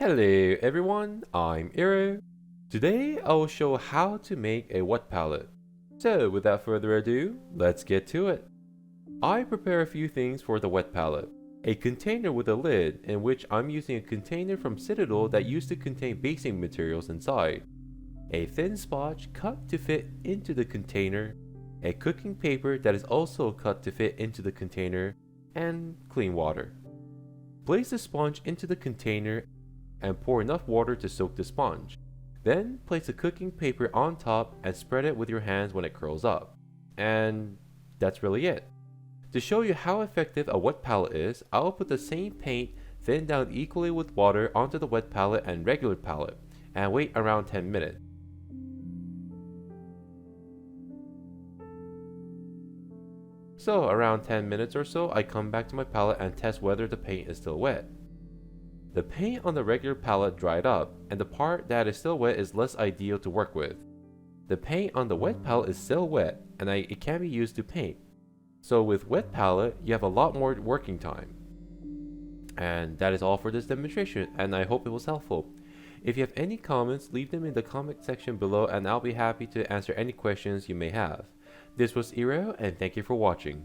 Hello everyone, I'm I.R.O. Today I will show how to make a wet palette. So without further ado, let's get to it. I prepare a few things for the wet palette. A container with a lid, in which I'm using a container from Citadel that used to contain basing materials inside. A thin sponge cut to fit into the container. A cooking paper that is also cut to fit into the container. And clean water. Place the sponge into the container and pour enough water to soak the sponge. Then place the cooking paper on top and spread it with your hands when it curls up. And that's really it. To show you how effective a wet palette is, I will put the same paint thinned down equally with water onto the wet palette and regular palette, and wait around 10 minutes. So around 10 minutes or so, I come back to my palette and test whether the paint is still wet. The paint on the regular palette dried up, and the part that is still wet is less ideal to work with. The paint on the wet palette is still wet, and it can be used to paint. So with wet palette, you have a lot more working time. And that is all for this demonstration, and I hope it was helpful. If you have any comments, leave them in the comment section below and I'll be happy to answer any questions you may have. This was I.R.O, and thank you for watching.